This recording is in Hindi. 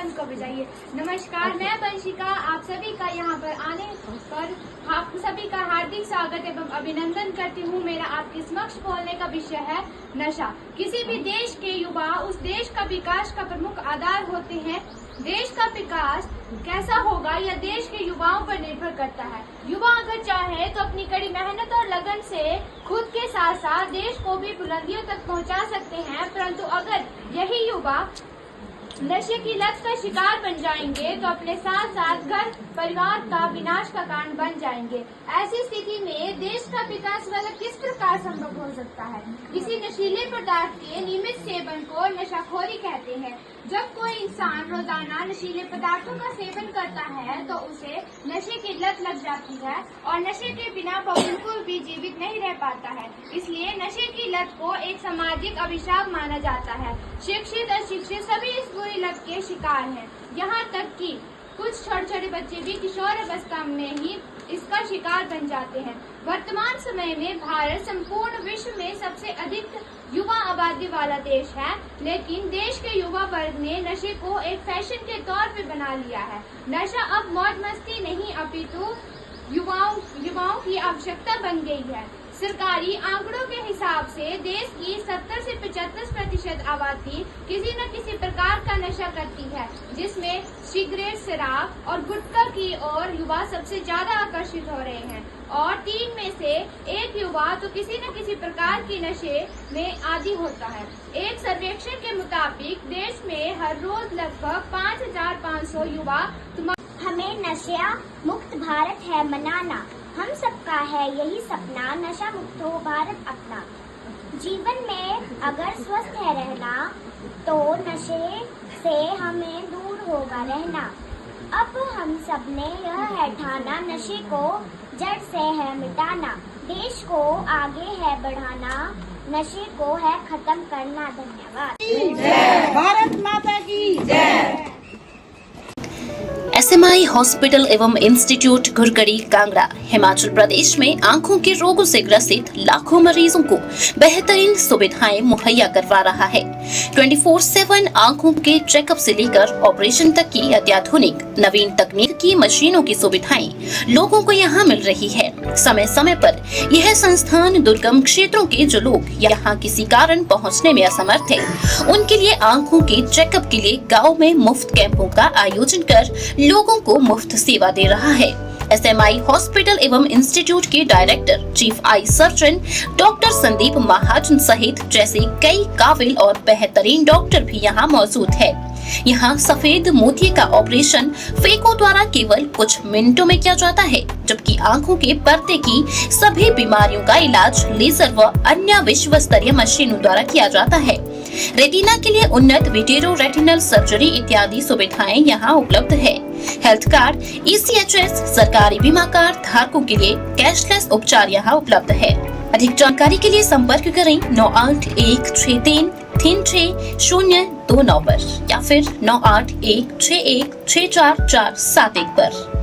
बंद को बजाइए। नमस्कार, मैं वंशिका आप सभी का यहाँ पर आने पर आप सभी का हार्दिक स्वागत एवं अभिनंदन करती हूँ। मेरा आपके समक्ष बोलने का विषय है नशा। किसी भी देश के युवा उस देश का विकास का प्रमुख आधार होते हैं। देश का विकास कैसा होगा यह देश के युवाओं पर निर्भर करता है। युवा अगर चाहे तो अपनी कड़ी मेहनत और लगन से खुद के साथ साथ देश को भी बुलंदियों तक पहुंचा सकते हैं, परंतु अगर यही युवा नशे की लत का शिकार बन जाएंगे तो अपने साथ साथ घर परिवार का विनाश का कारण बन जाएंगे। ऐसी स्थिति में देश का विकास किस प्रकार संभव हो सकता है? किसी नशीले पदार्थ के नियमित सेवन को नशाखोरी कहते हैं। जब कोई इंसान रोजाना नशीले पदार्थों का सेवन करता है तो उसे नशे की लत लग जाती है और नशे के बिना वो बिल्कुल भी जीवित नहीं रह पाता है। इसलिए नशे की लत को एक सामाजिक अभिशाप माना जाता है। शिक्षित अशिक्षित सभी इस बुरी लत के शिकार हैं। यहाँ तक कि कुछ छोटे बच्चे भी किशोर अवस्था में ही इसका शिकार बन जाते हैं। वर्तमान समय में भारत संपूर्ण विश्व में सबसे अधिक युवा आबादी वाला देश है, लेकिन देश के युवा वर्ग ने नशे को एक फैशन के तौर पे बना लिया है। नशा अब मौज मस्ती नहीं अपितु युवाओं की आवश्यकता बन गई है। सरकारी आंकड़ों के हिसाब से देश की 70 से 75% आबादी किसी न किसी प्रकार का नशा करती है, जिसमें सिगरेट, शराब और गुटखा की ओर युवा सबसे ज्यादा आकर्षित हो रहे हैं और 3 में से 1 युवा तो किसी न किसी प्रकार की नशे में आदी होता है। एक सर्वेक्षण के मुताबिक देश में हर रोज लगभग 5500 युवा हमें नशा मुक्त भारत है मनाना, हम सबका है यही सपना, नशा मुक्त हो भारत अपना। जीवन में अगर स्वस्थ है रहना तो नशे से हमें दूर होगा रहना। अब हम सब ने यह है ठाना, नशे को जड़ से है मिटाना, देश को आगे है बढ़ाना, नशे को है खत्म करना। धन्यवाद। भारत माता की जय। SMI हॉस्पिटल एवं इंस्टीट्यूट घुरकड़ी कांगड़ा हिमाचल प्रदेश में आंखों के रोगों से ग्रसित लाखों मरीजों को बेहतरीन सुविधाएं मुहैया करवा रहा है। 24/7 आंखों के चेकअप से लेकर ऑपरेशन तक की अत्याधुनिक नवीन तकनीक की मशीनों की सुविधाएं लोगों को यहां मिल रही है। समय समय पर यह संस्थान दुर्गम क्षेत्रों के जो लोग यहां किसी कारण पहुंचने में असमर्थ है, उनके लिए आंखों के चेकअप के लिए गाँव में मुफ्त कैंपों का आयोजन कर लोगों को मुफ्त सेवा दे रहा है। SMI हॉस्पिटल एवं इंस्टीट्यूट के director chief eye surgeon doctor Sandeep Mahajan सहित जैसे कई काबिल और बेहतरीन डॉक्टर भी यहाँ मौजूद है। यहाँ सफेद मोतिये का ऑपरेशन फेको द्वारा केवल कुछ मिनटों में किया जाता है, जबकि आंखों के पर्दे की सभी बीमारियों का इलाज लेजर व अन्य विश्व स्तरीय मशीनों द्वारा किया जाता है। रेटिना के लिए उन्नत विटेरो रेटिनल सर्जरी इत्यादि सुविधाएं यहाँ उपलब्ध है। हेल्थ कार्ड, ECHS, सरकारी बीमा कार्ड धारकों के लिए कैशलेस उपचार यहाँ उपलब्ध है। अधिक जानकारी के लिए संपर्क करें 9816336029 पर या फिर 9816164471 पर।